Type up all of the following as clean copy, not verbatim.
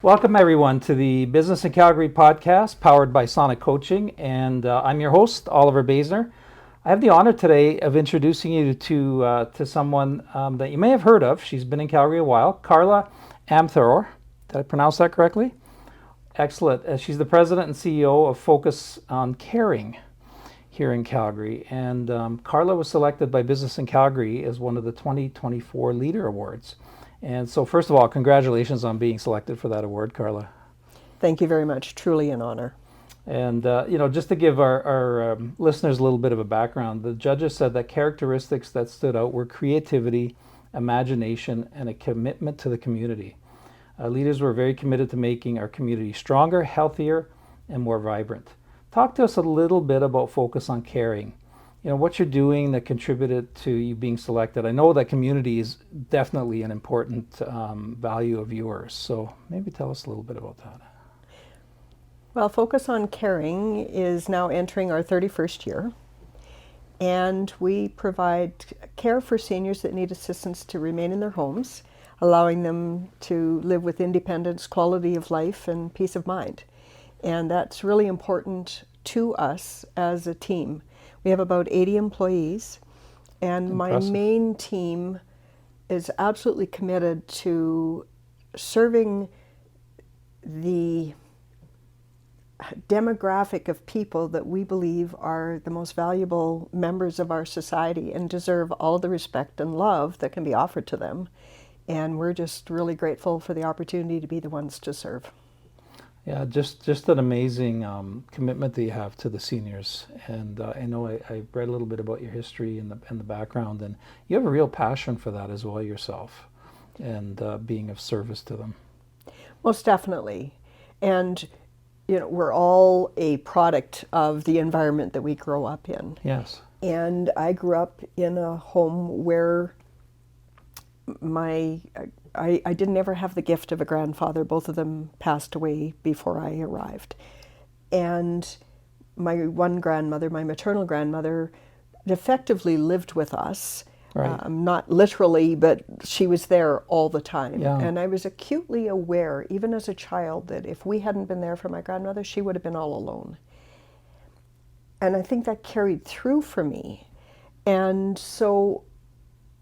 Welcome, everyone, to the Business in Calgary podcast powered by Sonic Coaching. And I'm your host, Oliver Basner. I have the honor today of introducing you to someone that you may have heard of. She's been in Calgary a while, Carla Amthor. Did I pronounce that correctly? Excellent. She's the president and CEO of Focus on Caring here in Calgary. And Carla was selected by Business in Calgary as one of the 2024 Leader Awards. And so, first of all, congratulations on being selected for that award, Carla. Thank you very much. Truly an honor. And, just to give our listeners a little bit of a background, the judges said that characteristics that stood out were creativity, imagination, and a commitment to the community. Leaders were very committed to making our community stronger, healthier, and more vibrant. Talk to us a little bit about Focus on Caring. What you're doing that contributed to you being selected. I know that community is definitely an important value of yours. So maybe tell us a little bit about that. Well, Focus on Caring is now entering our 31st year. And we provide care for seniors that need assistance to remain in their homes, allowing them to live with independence, quality of life, and peace of mind. And that's really important to us as a team. We have about 80 employees, and Impressive. My main team is absolutely committed to serving the demographic of people that we believe are the most valuable members of our society and deserve all the respect and love that can be offered to them. And we're just really grateful for the opportunity to be the ones to serve. Yeah, just an amazing commitment that you have to the seniors. And I know I read a little bit about your history and the background, and you have a real passion for that as well yourself, and being of service to them. Most definitely. And we're all a product of the environment that we grow up in. Yes. And I grew up in a home where I didn't ever have the gift of a grandfather. Both of them passed away before I arrived. And my one grandmother, my maternal grandmother, effectively lived with us. Right. Not literally, but she was there all the time. Yeah. And I was acutely aware, even as a child, that if we hadn't been there for my grandmother, she would have been all alone. And I think that carried through for me. And so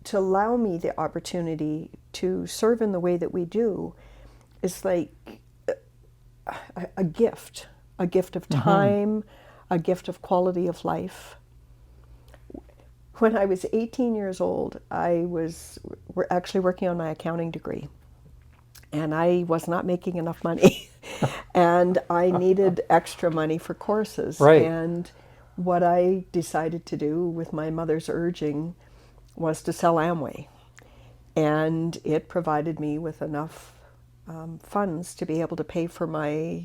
to allow me the opportunity to serve in the way that we do is like a gift of time, a gift of quality of life. When I was 18 years old, I was actually working on my accounting degree, and I was not making enough money, and I needed extra money for courses. Right. And what I decided to do, with my mother's urging, was to sell Amway, and it provided me with enough funds to be able to pay for my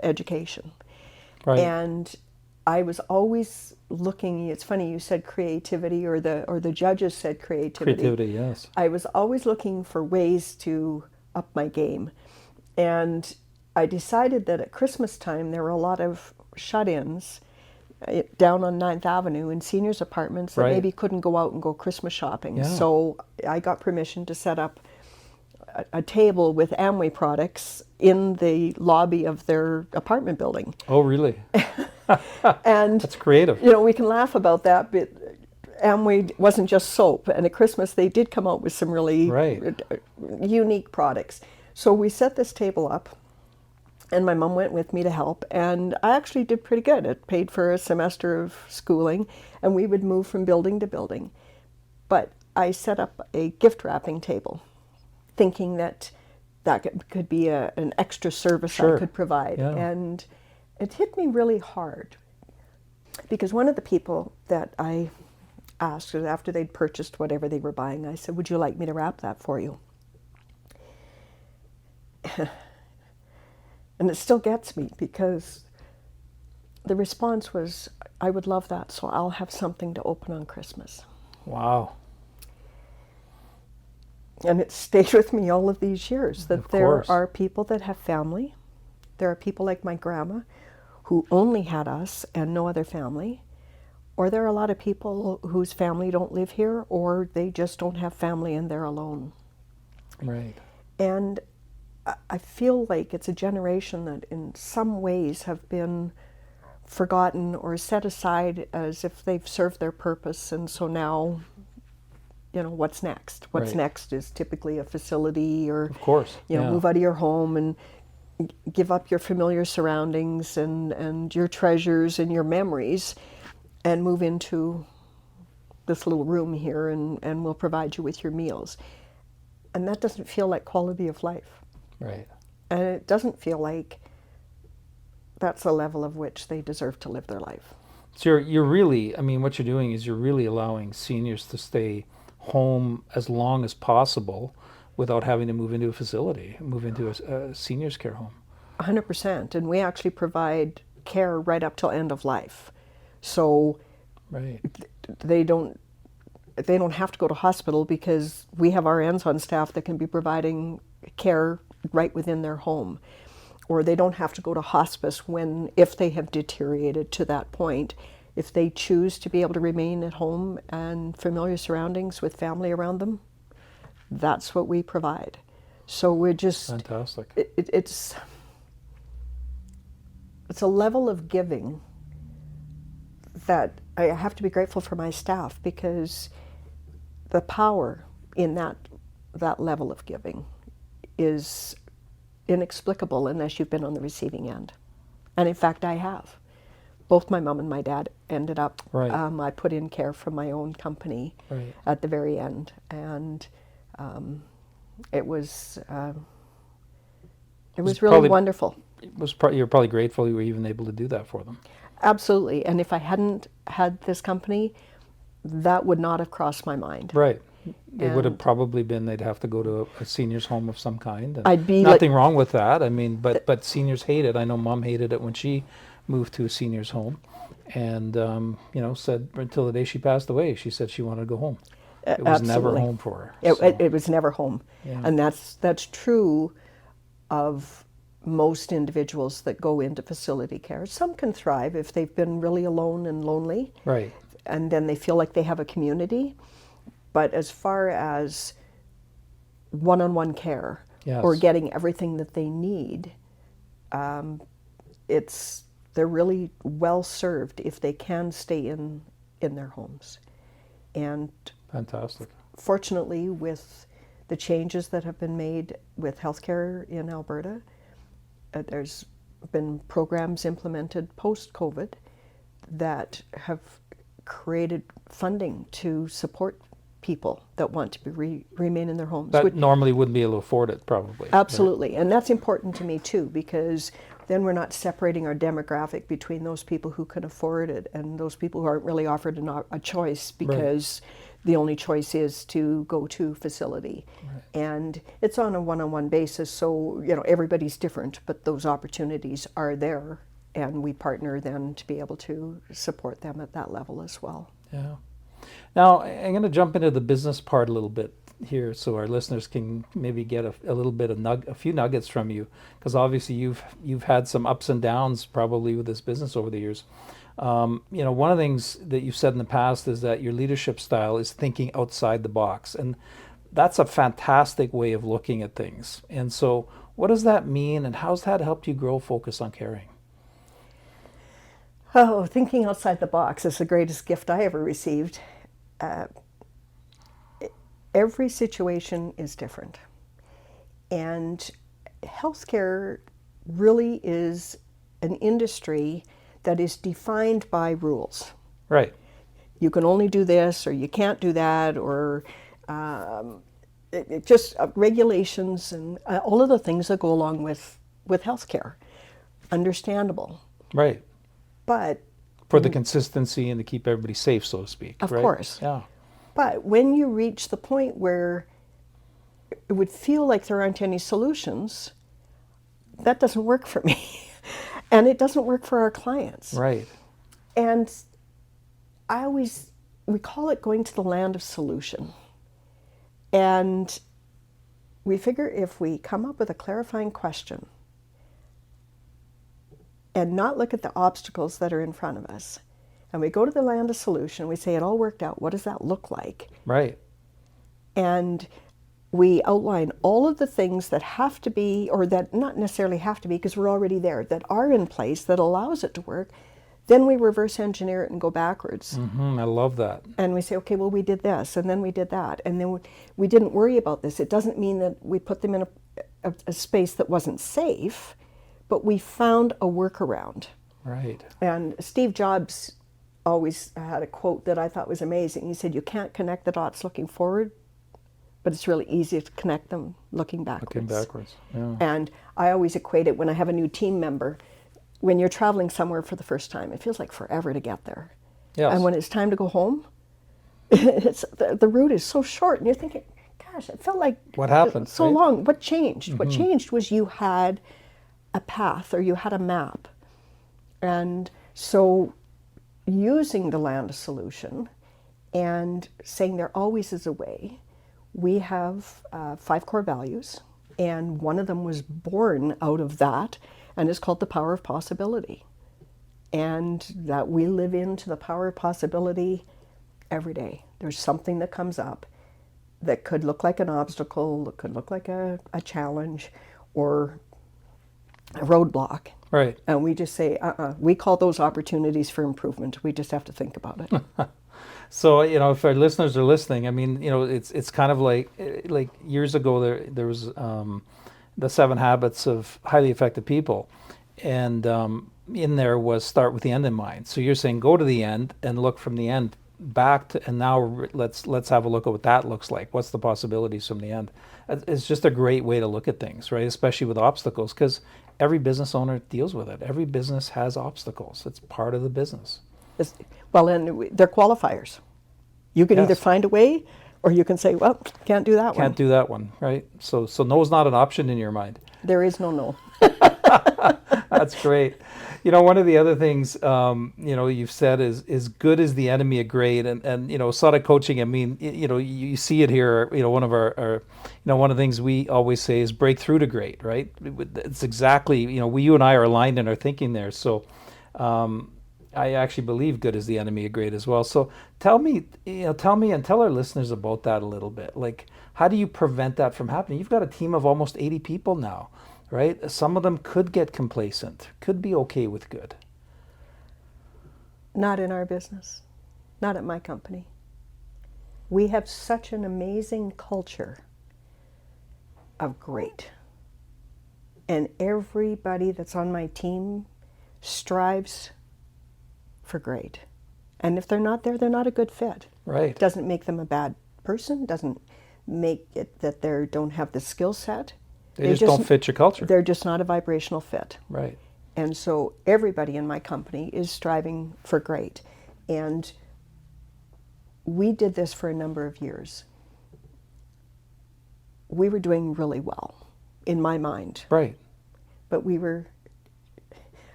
education. Right. And I was always looking. It's funny you said creativity, or the judges said creativity. Creativity, yes. I was always looking for ways to up my game, and I decided that at Christmas time there were a lot of shut-ins down on 9th Avenue in seniors' apartments that Right. maybe couldn't go out and go Christmas shopping. Yeah. So I got permission to set up a table with Amway products in the lobby of their apartment building. Oh, really? And That's creative. we can laugh about that, but Amway wasn't just soap. And at Christmas they did come out with some really Right. unique products. So we set this table up, and my mom went with me to help, and I actually did pretty good. It paid for a semester of schooling, and we would move from building to building. But I set up a gift wrapping table, thinking that could be an extra service Sure. I could provide. Yeah. And it hit me really hard, because one of the people that I asked, after they'd purchased whatever they were buying, I said, "Would you like me to wrap that for you?" And it still gets me, because the response was, "I would love that, so I'll have something to open on Christmas." Wow. And it stayed with me all of these years, that Of there course. are people that have family. There are people like my grandma who only had us and no other family. Or there are a lot of people whose family don't live here, or they just don't have family and they're alone. Right. And I feel like it's a generation that in some ways have been forgotten or set aside as if they've served their purpose, and so now, what's next? What's Right. next is typically a facility, or Of course. Yeah. move out of your home and give up your familiar surroundings and your treasures and your memories and move into this little room here, and we'll provide you with your meals. And that doesn't feel like quality of life. Right. And it doesn't feel like that's the level of which they deserve to live their life. So you're really, I mean, what you're doing is you're really allowing seniors to stay home as long as possible without having to move into a facility, move into a seniors care home. 100%. And we actually provide care right up till end of life. So Right. they don't have to go to hospital, because we have RNs on staff that can be providing care right within their home. Or they don't have to go to hospice if they have deteriorated to that point. If they choose to be able to remain at home and familiar surroundings with family around them, that's what we provide. So we're just Fantastic. It's a level of giving that I have to be grateful for my staff, because the power in that level of giving is inexplicable unless you've been on the receiving end. And in fact, I have. Both my mom and my dad ended up, Right. I put in care from my own company Right. at the very end. And it was really probably- wonderful. You're probably grateful you were even able to do that for them. Absolutely. And if I hadn't had this company, that would not have crossed my mind. Right. It would have And- probably been they'd have to go to a seniors home of some kind. And I'd be nothing wrong with that. I mean, but seniors hate it. I know Mom hated it when she moved to a seniors home, and said until the day she passed away, she said she wanted to go home. It was never Absolutely. home for her. It was never home. Yeah. And that's true of most individuals that go into facility care. Some can thrive if they've been really alone and lonely, Right. and then they feel like they have a community. But as far as one-on-one care, Yes. or getting everything that they need, they're really well served if they can stay in their homes. And Fantastic. fortunately, with the changes that have been made with healthcare in Alberta, there's been programs implemented post-COVID that have created funding to support people that want to remain in their homes. That normally wouldn't be able to afford it, probably. Absolutely. And that's important to me too, because then we're not separating our demographic between those people who can afford it and those people who aren't really offered a choice, because the only choice is to go to facility. Right. And it's on a one-on-one basis, so everybody's different, but those opportunities are there, and we partner then to be able to support them at that level as well. Yeah. Now, I'm going to jump into the business part a little bit here, so our listeners can maybe get a little bit of a few nuggets from you, because obviously you've had some ups and downs probably with this business over the years. One of the things that you've said in the past is that your leadership style is thinking outside the box, and that's a fantastic way of looking at things. And so, what does that mean, and how's that helped you grow Focus on Caring? Oh, thinking outside the box is the greatest gift I ever received. Every situation is different. And healthcare really is an industry that is defined by rules. Right. You can only do this, or you can't do that, or just regulations and all of the things that go along with healthcare. Understandable. Right. But For the consistency and to keep everybody safe, so to speak. Of right? course. Yeah. But when you reach the point where it would feel like there aren't any solutions, that doesn't work for me. And it doesn't work for our clients. Right. And we call it going to the land of solution. And we figure if we come up with a clarifying question and not look at the obstacles that are in front of us, and we go to the land of solution, we say it all worked out, what does that look like? Right. And we outline all of the things that have to be, or that not necessarily have to be because we're already there, that are in place that allows it to work. Then we reverse engineer it and go backwards. I love that. And we say, okay, well, we did this, and then we did that, and then we didn't worry about this. It doesn't mean that we put them in a space that wasn't safe, but we found a workaround. Right. And Steve Jobs always had a quote that I thought was amazing. He said, you can't connect the dots looking forward, but it's really easy to connect them looking backwards. Looking backwards, yeah. And I always equate it when I have a new team member. When you're traveling somewhere for the first time, it feels like forever to get there. Yes. And when it's time to go home, the route is so short, and you're thinking, gosh, it felt like What happened, so right? long. What changed? What changed was you had a path, or you had a map. And so using the land solution and saying there always is a way, we have 5 core values, and one of them was born out of that, and it's called the power of possibility. And that we live into the power of possibility every day. There's something that comes up that could look like an obstacle, that could look like a challenge, or a roadblock. Right. And we just say, we call those opportunities for improvement. We just have to think about it. So, if our listeners are listening, I mean, it's kind of like years ago there was the 7 Habits of Highly Effective People, and in there was start with the end in mind. So you're saying go to the end and look from the end back to, and now let's have a look at what that looks like. What's the possibilities from the end? It's just a great way to look at things, right? Especially with obstacles, because every business owner deals with it. Every business has obstacles. It's part of the business. Well, and they're qualifiers. You can either find a way, or you can say, well, can't do that one. Can't do that one, right? So no is not an option in your mind. There is no. That's great. One of the other things, you've said is good is the enemy of great. And Sonic Coaching, I mean, you see it here, one of our one of the things we always say is break through to great, right? It's exactly, you and I are aligned in our thinking there. So I actually believe good is the enemy of great as well. So tell me and tell our listeners about that a little bit. Like, how do you prevent that from happening? You've got a team of almost 80 people now, right? Some of them could get complacent, could be okay with good. Not in our business, not at my company. We have such an amazing culture of great. And everybody that's on my team strives for great. And if they're not there, they're not a good fit. Right. Doesn't make them a bad person, doesn't make it that they don't have the skill set. They just don't fit your culture. They're just not a vibrational fit. Right. And so everybody in my company is striving for great. And we did this for a number of years. We were doing really well, in my mind. Right. But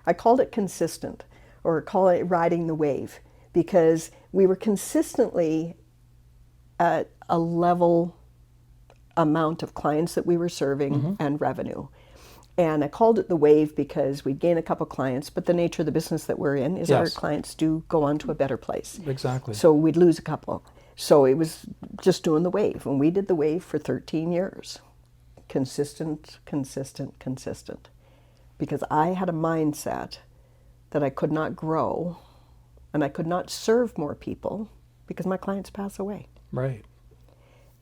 I called it consistent, or call it riding the wave, because we were consistently at a level amount of clients that we were serving and revenue. And I called it the wave because we'd gain a couple clients, but the nature of the business that we're in is our clients do go on to a better place. Exactly. So we'd lose a couple. So it was just doing the wave. And we did the wave for 13 years. Consistent. Because I had a mindset that I could not grow and I could not serve more people because my clients pass away. Right.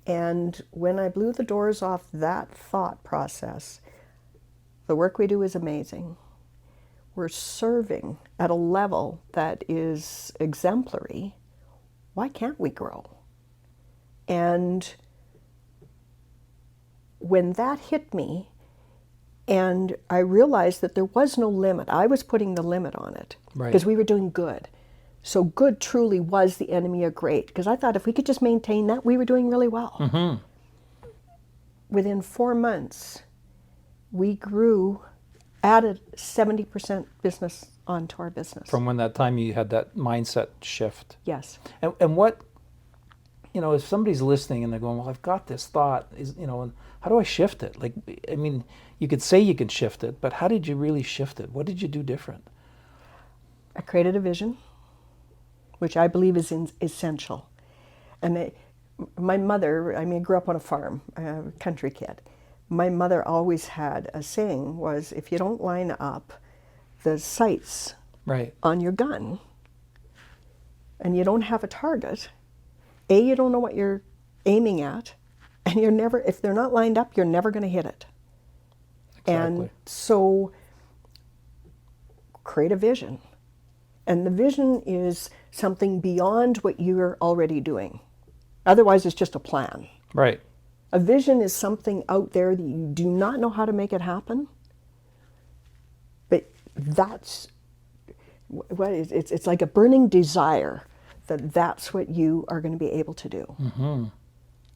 And when I blew the doors off that thought process, the work we do is amazing. We're serving at a level that is exemplary. Why can't we grow? And when that hit me, and I realized that there was no limit. I was putting the limit on it because we were doing good. So good truly was the enemy of great, because I thought if we could just maintain that, we were doing really well. Within 4 months, we grew, added 70% business onto our business. From when that time you had that mindset shift. Yes. And what, if somebody's listening and they're going, well, I've got this thought, and how do I shift it? Like, I mean, you could say you can shift it, but how did you really shift it? What did you do different? I created a vision, which I believe is essential. And my mother, I mean, I grew up on a farm, a country kid. My mother always had a saying was, if you don't line up the sights Right. on your gun and you don't have a target, A, you don't know what you're aiming at, and you're never, if they're not lined up, you're never going to hit it. Exactly. And so create a vision. And the vision is something beyond what you're already doing. Otherwise, it's just a plan. Right. A vision is something out there that you do not know how to make it happen, but that's what it's like a burning desire that that's what you are going to be able to do. Mm-hmm.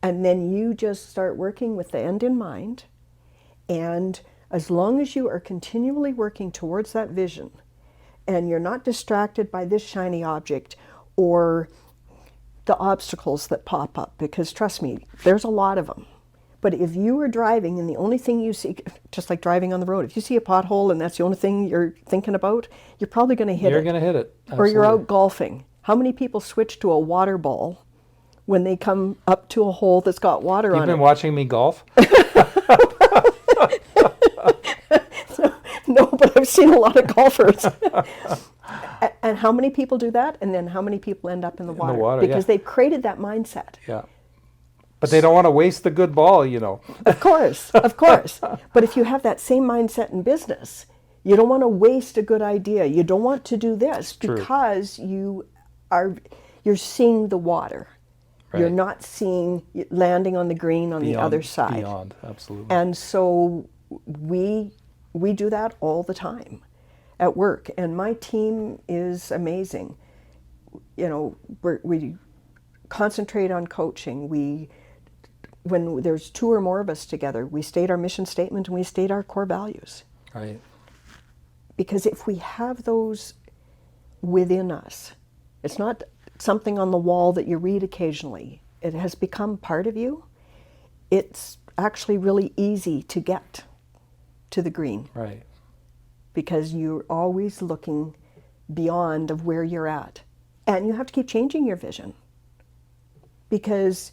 And then you just start working with the end in mind, and as long as you are continually working towards that vision and you're not distracted by this shiny object or the obstacles that pop up, because trust me, there's a lot of them. But if you are driving and the only thing you see, just like driving on the road, if you see a pothole and that's the only thing you're thinking about, you're probably going to hit it. You're going to hit it. Or you're Absolutely. out golfing. How many people switch to a water ball when they come up to a hole that's got water You've on been it? watching me golf? No, but I've seen a lot of golfers. And how many people do that? And then how many people end up in the water? water, Because yeah. they've created that mindset. Yeah. But they don't want to waste the good ball, you know. Of course, of course. But if you have that same mindset in business, you don't want to waste a good idea. You don't want to do this True. because you're seeing the water. You're Right. not seeing landing on the green on the other side. Beyond, absolutely. And so we do that all the time at work, and my team is amazing. You know, we concentrate on coaching. When there's two or more of us together, we state our mission statement and we state our core values. Right. Because if we have those within us, it's not something on the wall that you read occasionally. It has become part of you. It's actually really easy to get to the green Right. because you're always looking beyond of where you're at. And you have to keep changing your vision because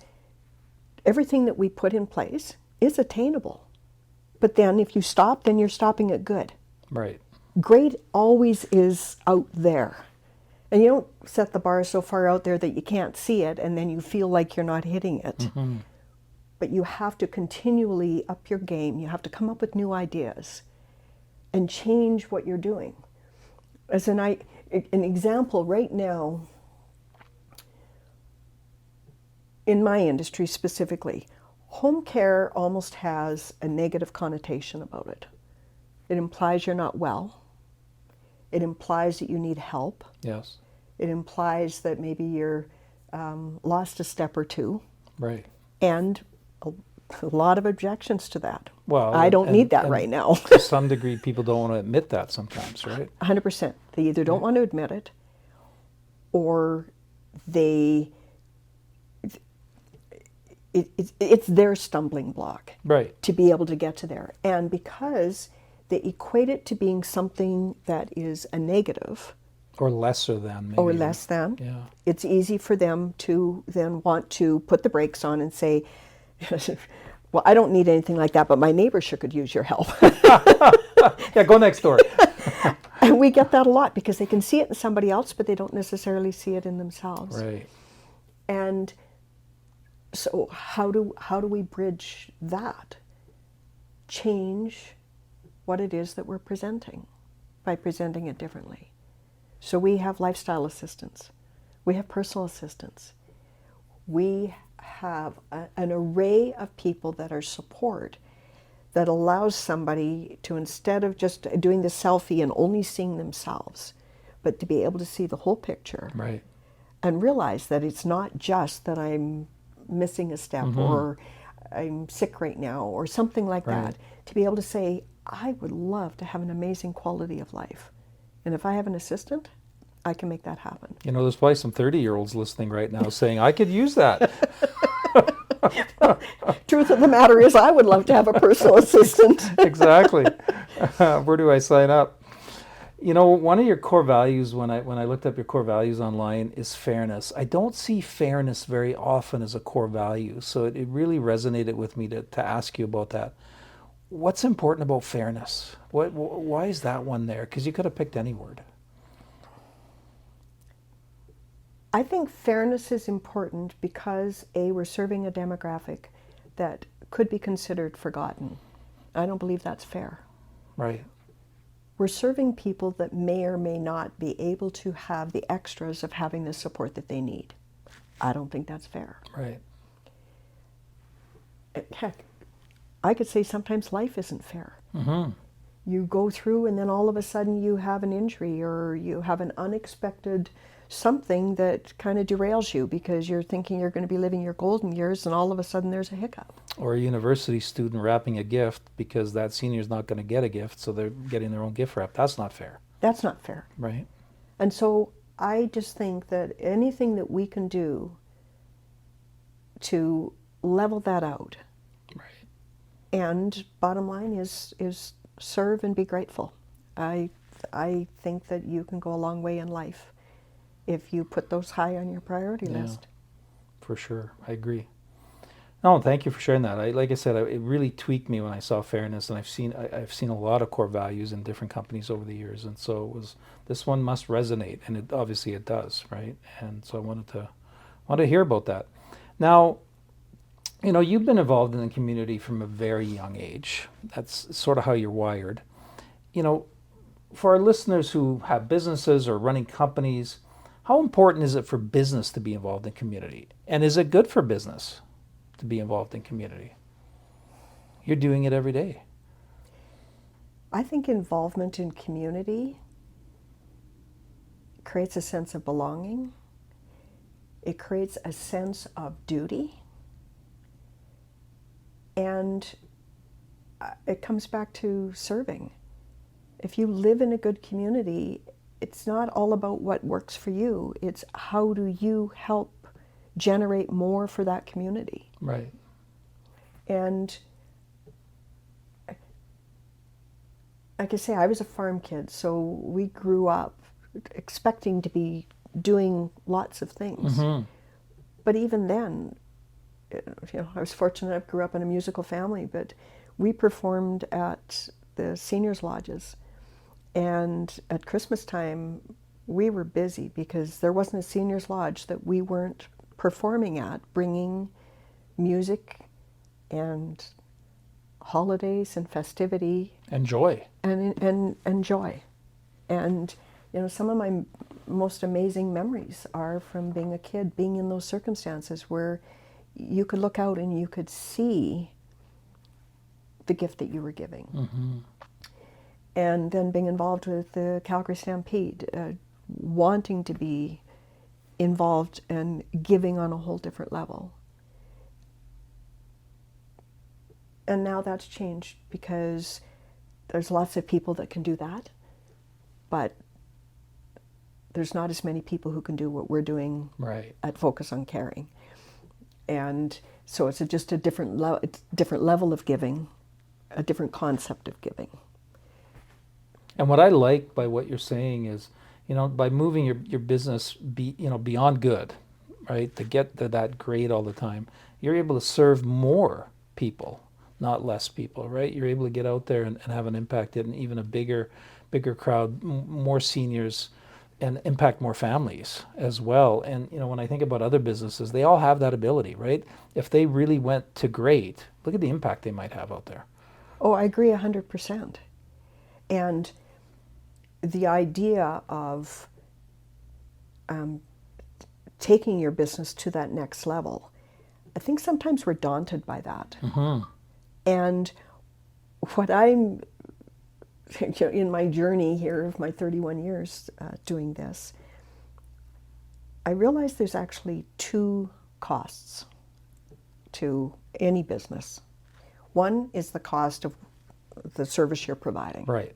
everything that we put in place is attainable. But then if you stop, then you're stopping at good. Right. Great always is out there. And you don't set the bar so far out there that you can't see it and then you feel like you're not hitting it. Mm-hmm. But you have to continually up your game. You have to come up with new ideas and change what you're doing. As an example, right now, in my industry specifically, home care almost has a negative connotation about it. It implies you're not well. It implies that you need help. Yes. It implies that maybe you're lost a step or two. Right. And a lot of objections to that. Well, I don't need that and right now. to some degree, people don't want to admit that sometimes, right? 100%. They either don't want to admit it or it's their stumbling block. Right. To be able to get to there. And because they equate it to being something that is a negative Or lesser than, maybe. or less than, Yeah. it's easy for them to then want to put the brakes on and say, well, I don't need anything like that, but my neighbor sure could use your help. Yeah, go next door. And we get that a lot because they can see it in somebody else, but they don't necessarily see it in themselves. Right. And so how do we bridge that? Change what it is that we're presenting by presenting it differently. So we have lifestyle assistants. We have personal assistants. We have an array of people that are support that allows somebody to, instead of just doing the selfie and only seeing themselves, but to be able to see the whole picture. Right. And realize that it's not just that I'm missing a step or I'm sick right now or something like Right. that. To be able to say, I would love to have an amazing quality of life. And if I have an assistant, I can make that happen. You know, there's probably some 30-years listening right now saying, I could use that. Truth of the matter is, I would love to have a personal assistant. Exactly. Where do I sign up? You know, one of your core values when I looked up your core values online is fairness. I don't see fairness very often as a core value, so it really resonated with me to ask you about that. What's important about fairness? Why is that one there? Because you could have picked any word. I think fairness is important because A, we're serving a demographic that could be considered forgotten. I don't believe that's fair. Right. We're serving people that may or may not be able to have the extras of having the support that they need. I don't think that's fair. Right. Heck, I could say sometimes life isn't fair. Mm-hmm. You go through and then all of a sudden you have an injury or you have an unexpected something that kind of derails you because you're thinking you're going to be living your golden years and all of a sudden there's a hiccup. Or a university student wrapping a gift because that senior's not going to get a gift, so they're getting their own gift wrap. That's not fair. That's not fair. Right. And so I just think that anything that we can do to level that out, Right. and bottom line is serve and be grateful. I think that you can go a long way in life if you put those high on your priority Yeah. list. For sure. I agree. No, thank you for sharing that. Like I said, it really tweaked me when I saw fairness, and I've seen a lot of core values in different companies over the years, and so this one must resonate, and it obviously it does, right? And so I wanted to hear about that. Now, you know, you've been involved in the community from a very young age. That's sort of how you're wired. You know, for our listeners who have businesses or running companies, how important is it for business to be involved in community? And is it good for business to be involved in community? You're doing it every day. I think involvement in community creates a sense of belonging. It creates a sense of duty. And it comes back to serving. If you live in a good community, it's not all about what works for you. It's how do you help generate more for that community. Right. And like I say, I was a farm kid, so we grew up expecting to be doing lots of things. Mm-hmm. But even then, I was fortunate I grew up in a musical family, but we performed at the seniors' lodges. And at Christmas time, we were busy because there wasn't a seniors' lodge that we weren't performing at, bringing music and holidays and festivity And joy. and joy. And some of my most amazing memories are from being a kid, being in those circumstances where you could look out and you could see the gift that you were giving. Mm-hmm. And then being involved with the Calgary Stampede, wanting to be involved and giving on a whole different level. And now that's changed because there's lots of people that can do that, but there's not as many people who can do what we're doing Right. at Focus on Caring. And so it's just a different level of giving, a different concept of giving. And what I like by what you're saying is, by moving your business beyond good, right, to get to that grade all the time, you're able to serve more people, not less people, right? You're able to get out there and have an impact in even a bigger crowd, more seniors, and impact more families as well. And when I think about other businesses, they all have that ability, right? If they really went to great, look at the impact they might have out there. Oh, I agree 100%. And the idea of taking your business to that next level, I think sometimes we're daunted by that. Mm-hmm. And what I'm, in my journey here of my 31 years doing this, I realized there's actually two costs to any business. One is the cost of the service you're providing. Right.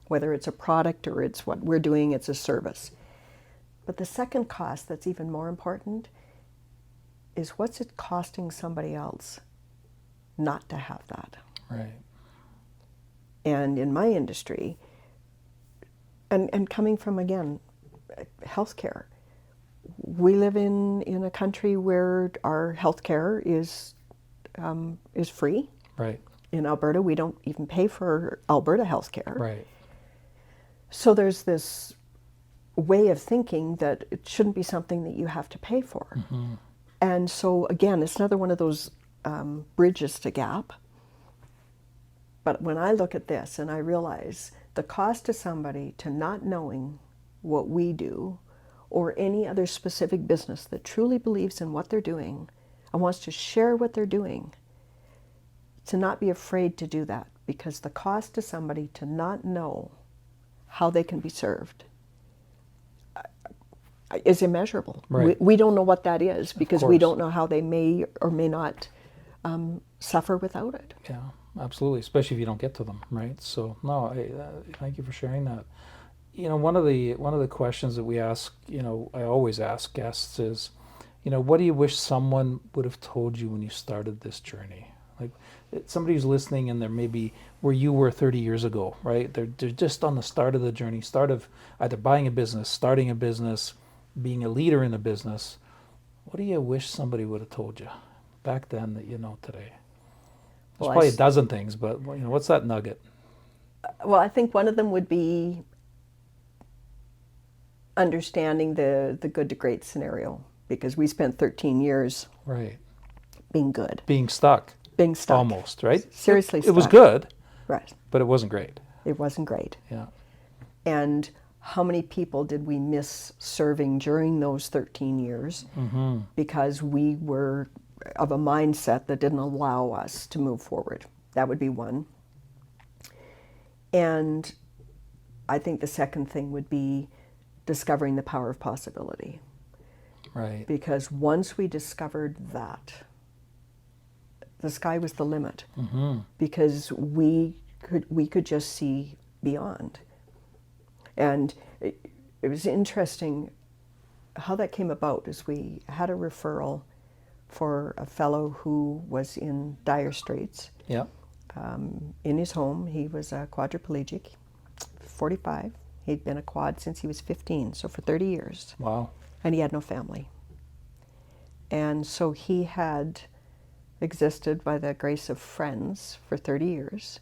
Whether it's a product or it's what we're doing, it's a service. But the second cost that's even more important is what's it costing somebody else not to have that. Right. And in my industry, And coming from, again, healthcare, we live in a country where our healthcare is free. Right. In Alberta, we don't even pay for Alberta healthcare. Right. So there's this way of thinking that it shouldn't be something that you have to pay for. Mm-hmm. And so, again, it's another one of those bridges to gap. But when I look at this and I realize the cost to somebody to not knowing what we do, or any other specific business that truly believes in what they're doing and wants to share what they're doing, to not be afraid to do that, because the cost to somebody to not know how they can be served is immeasurable. Right. We don't know what that is, because we course. don't know how they may or may not suffer without it. Yeah, absolutely. Especially if you don't get to them, right? So no, thank you for sharing that. You know, one of the questions that we ask, you know, I always ask guests is, you know, what do you wish someone would have told you when you started this journey? Like, somebody who's listening and they're maybe where you were 30 years ago, right? They're just on the start of the journey, start of either buying a business, starting a business, being a leader in a business. What do you wish somebody would have told you back then that you know today? There's Well, probably a dozen things, but you know, what's that nugget? Well, I think one of them would be understanding the good to great scenario, because we spent 13 years Right. being good, Being stuck. being stuck. Almost, right? Seriously It was stuck. good, Right. but it wasn't great. It wasn't great. Yeah. And how many people did we miss serving during those 13 years Mm-hmm. because we were of a mindset that didn't allow us to move forward? That would be one. And I think the second thing would be discovering the power of possibility. Right. Because once we discovered that, the sky was the limit. Mm-hmm. Because we could just see beyond. And it was interesting how that came about. Is we had a referral for a fellow who was in dire straits. Yeah. In his home, he was a quadriplegic, 45. He'd been a quad since he was 15, so for 30 years. Wow. And he had no family. And so he had existed by the grace of friends for 30 years,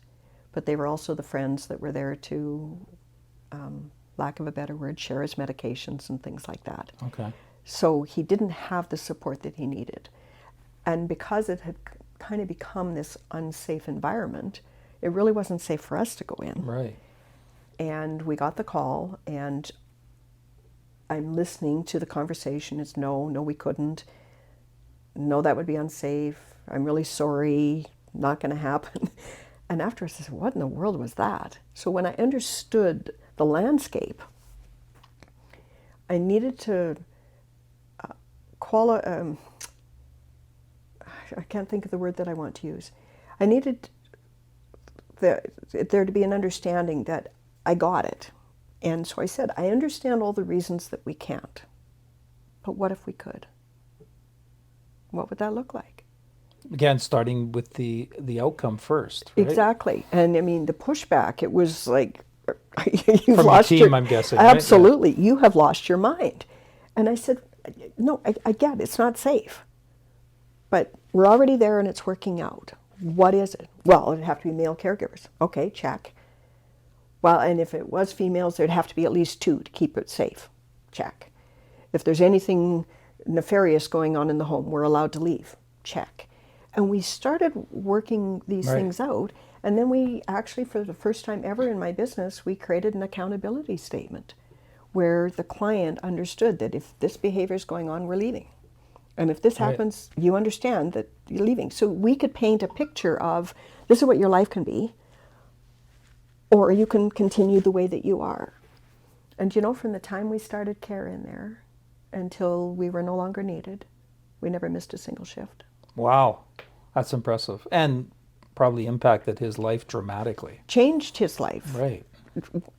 but they were also the friends that were there to, lack of a better word, share his medications and things like that. Okay. So he didn't have the support that he needed. And because it had kind of become this unsafe environment, it really wasn't safe for us to go in. Right. And we got the call, and I'm listening to the conversation. It's no, we couldn't. No, that would be unsafe. I'm really sorry. Not going to happen. And afterwards I said, what in the world was that? So when I understood the landscape, I needed to I can't think of the word that I want to use. I needed there to be an understanding that I got it. And so I said, I understand all the reasons that we can't, but what if we could? What would that look like? Again, starting with the outcome first, right? Exactly. And I mean, the pushback, it was like, From the team, I'm guessing, right? Absolutely. You have lost your mind. And I said, no, I get it. It's not safe. But we're already there and it's working out. What is it? Well, it'd have to be male caregivers. Okay, check. Well, and if it was females, there'd have to be at least 2 to keep it safe. Check. If there's anything nefarious going on in the home, we're allowed to leave. Check. And we started working these Right. things out. And then we actually, for the first time ever in my business, we created an accountability statement where the client understood that if this behavior is going on, we're leaving. And if this Right. happens, you understand that you're leaving. So we could paint a picture of, this is what your life can be, or you can continue the way that you are. And you know, from the time we started care in there until we were no longer needed, we never missed a single shift. Wow. That's impressive. And probably impacted his life dramatically. Changed his life. Right.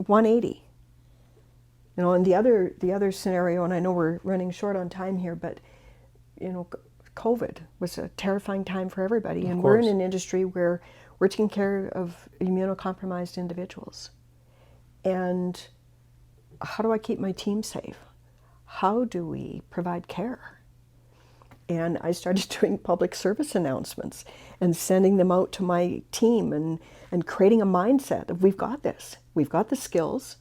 180. You know, and the other scenario, and I know we're running short on time here, but you know, COVID was a terrifying time for everybody. Of And we're in course. an industry where we're taking care of immunocompromised individuals. And how do I keep my team safe? How do we provide care? And I started doing public service announcements and sending them out to my team and creating a mindset of, we've got this. We've got the skills.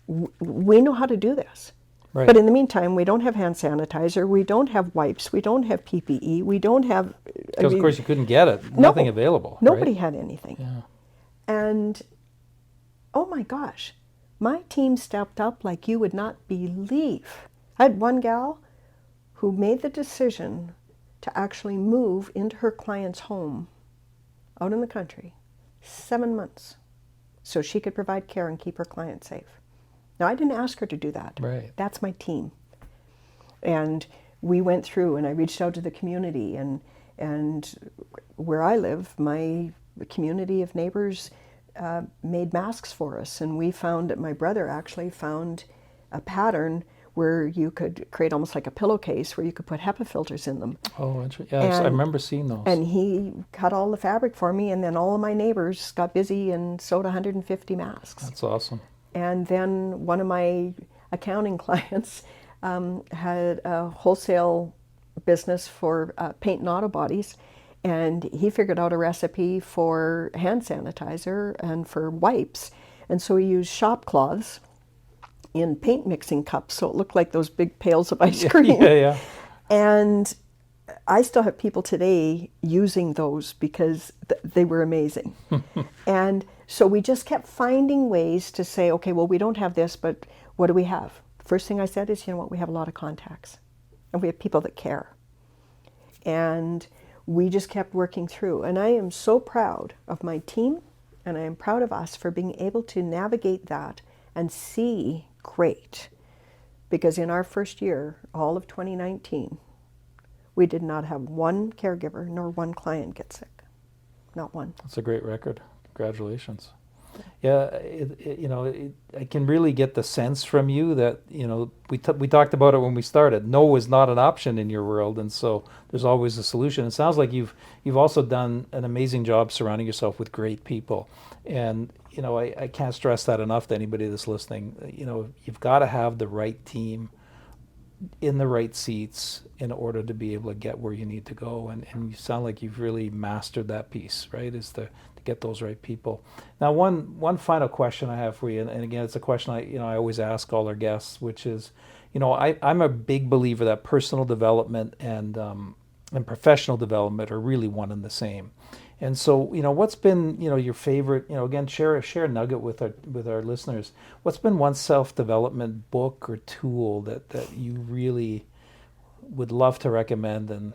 We know how to do this. Right. But in the meantime, we don't have hand sanitizer. We don't have wipes. We don't have PPE. We don't have... Because, of course, you couldn't get it. Nothing available. Nobody right? had anything. Yeah. And, oh my gosh, my team stepped up like you would not believe. I had one gal who made the decision to actually move into her client's home out in the country 7 months so she could provide care and keep her client safe. Now, I didn't ask her to do that. Right. That's my team. And we went through, and I reached out to the community, and where I live, my community of neighbors made masks for us. And we found that my brother actually found a pattern where you could create almost like a pillowcase where you could put HEPA filters in them. Oh, interesting. Yeah, I remember seeing those. And he cut all the fabric for me, and then all of my neighbors got busy and sewed 150 masks. That's awesome. And then one of my accounting clients had a wholesale business for paint and auto bodies, and he figured out a recipe for hand sanitizer and for wipes. And so he used shop cloths in paint mixing cups, so it looked like those big pails of ice cream. Yeah. And I still have people today using those because they were amazing. And so we just kept finding ways to say, okay, well, we don't have this, but what do we have? First thing I said is, you know what, we have a lot of contacts and we have people that care. And we just kept working through. And I am so proud of my team, and I am proud of us for being able to navigate that and see great. Because in our first year, all of 2019, we did not have one caregiver nor one client get sick. Not one. That's a great record. Congratulations. Yeah, I can really get the sense from you that, we talked about it when we started. No is not an option in your world, and so there's always a solution. It sounds like you've also done an amazing job surrounding yourself with great people. And, I can't stress that enough to anybody that's listening. You've got to have the right team in the right seats in order to be able to get where you need to go. And you sound like you've really mastered that piece, right? Is to get those right people. Now, one final question I have for you, and again, it's a question I always ask all our guests, which is, I'm a big believer that personal development and professional development are really one and the same. And so, what's been, your favorite, again, share a nugget with our listeners. What's been one self-development book or tool that you really would love to recommend, and,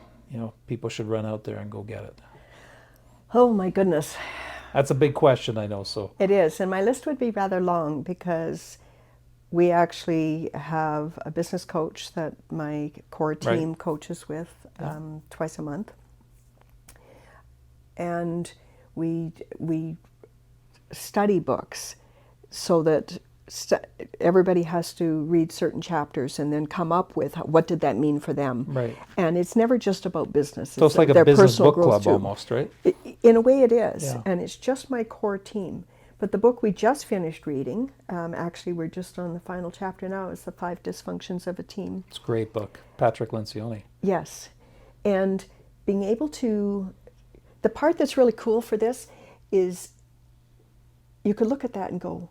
people should run out there and go get it? Oh my goodness. That's a big question, I know. So it is, and my list would be rather long because we actually have a business coach that my core team coaches with twice a month. And we study books so that everybody has to read certain chapters and then come up with what did that mean for them. Right. And it's never just about business. So it's like a business book club almost, right? In a way it is. Yeah. And it's just my core team. But the book we just finished reading, actually we're just on the final chapter now, is The 5 Dysfunctions of a Team. It's a great book. Patrick Lencioni. Yes. And being able to... The part that's really cool for this is you could look at that and go,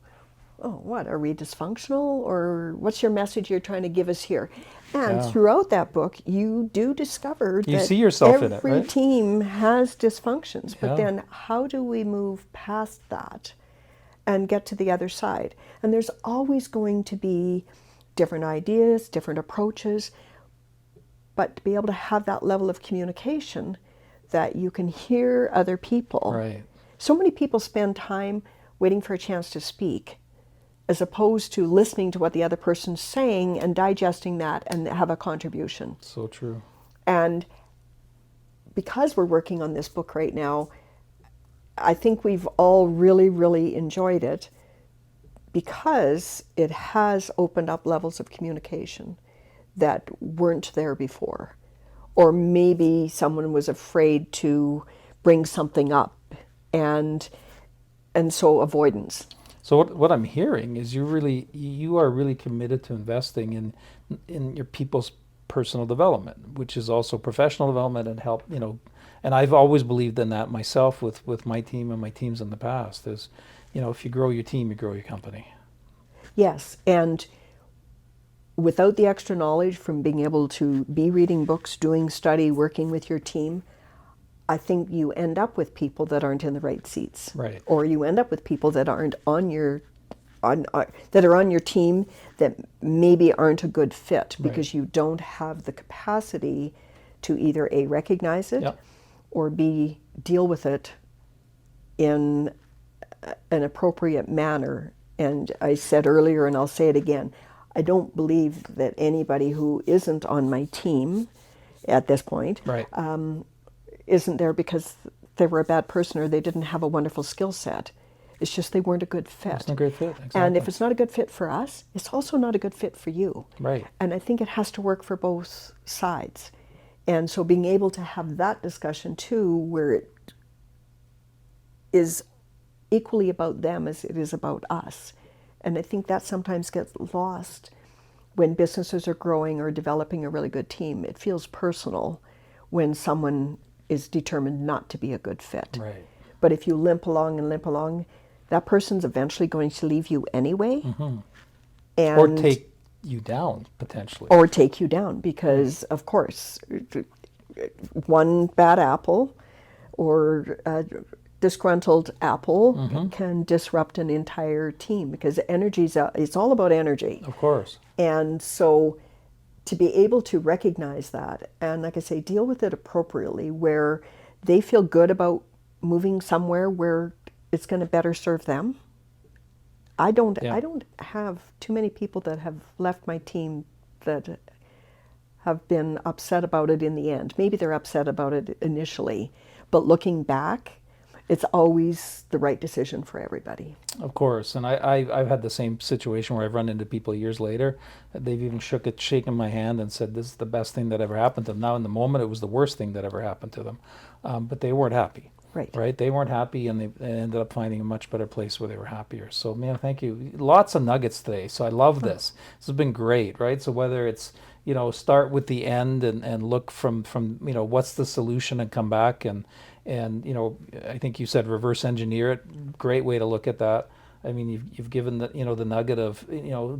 oh, what, are we dysfunctional? Or what's your message you're trying to give us here? And throughout that book, you do discover you that see yourself in it, every right? team has dysfunctions. But then how do we move past that and get to the other side? And there's always going to be different ideas, different approaches, but to be able to have that level of communication that you can hear other people. Right. So many people spend time waiting for a chance to speak as opposed to listening to what the other person's saying and digesting that and have a contribution. So true. And because we're working on this book right now, I think we've all really, really enjoyed it because it has opened up levels of communication that weren't there before. Or maybe someone was afraid to bring something up, and so avoidance. So what I'm hearing is you are really committed to investing in your people's personal development, which is also professional development and help, and I've always believed in that myself with my team and my teams in the past is, if you grow your team, you grow your company. Yes, and without the extra knowledge from being able to be reading books, doing study, working with your team, I think you end up with people that aren't in the right seats. Right. Or you end up with people that aren't that are on your team that maybe aren't a good fit because you don't have the capacity to either A, recognize it, Yep. or B, deal with it in an appropriate manner. And I said earlier, and I'll say it again, I don't believe that anybody who isn't on my team at this point Right. isn't there because they were a bad person or they didn't have a wonderful skill set. It's just they weren't a good fit. It's not a great fit. Exactly. And if it's not a good fit for us, it's also not a good fit for you. Right. And I think it has to work for both sides. And so being able to have that discussion too, where it is equally about them as it is about us. And I think that sometimes gets lost when businesses are growing or developing a really good team. It feels personal when someone is determined not to be a good fit. Right. But if you limp along, that person's eventually going to leave you anyway. Mm-hmm. And Or take you down, potentially. Or take you down because, of course, one bad apple or a disgruntled apple can disrupt an entire team because it's all about energy. Of course. And so to be able to recognize that and, like I say, deal with it appropriately where they feel good about moving somewhere where it's going to better serve them. I don't have too many people that have left my team that have been upset about it in the end. Maybe they're upset about it initially, but looking back, it's always the right decision for everybody. Of course, and I've had the same situation where I've run into people years later. They've even shaken my hand and said, this is the best thing that ever happened to them. Now in the moment, it was the worst thing that ever happened to them. But they weren't happy. Right? They weren't happy, and they ended up finding a much better place where they were happier. So, man, thank you. Lots of nuggets today. So I love this. This has been great, right? So whether it's, start with the end and look from what's the solution and come back and I think you said reverse engineer it. Great way to look at that. I mean, you've given the the nugget of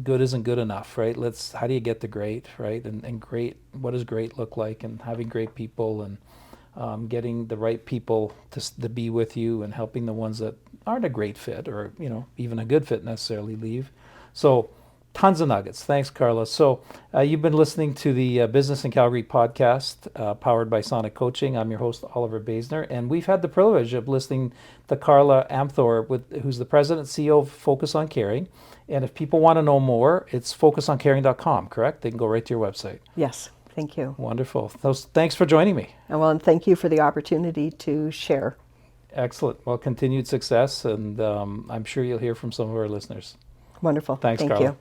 good isn't good enough, right? How do you get to great, right? And great, what does great look like? And having great people and getting the right people to be with you and helping the ones that aren't a great fit or even a good fit necessarily leave. So tons of nuggets. Thanks, Carla. So you've been listening to the Business in Calgary podcast powered by Sonic Coaching. I'm your host, Oliver Basner, and we've had the privilege of listening to Carla Amthor, who's the president and CEO of Focus on Caring. And if people want to know more, it's focusoncaring.com, correct? They can go right to your website. Yes. Thank you. Wonderful. Thanks for joining me. And thank you for the opportunity to share. Excellent. Well, continued success, and I'm sure you'll hear from some of our listeners. Wonderful. Thanks, Thank Carla. you.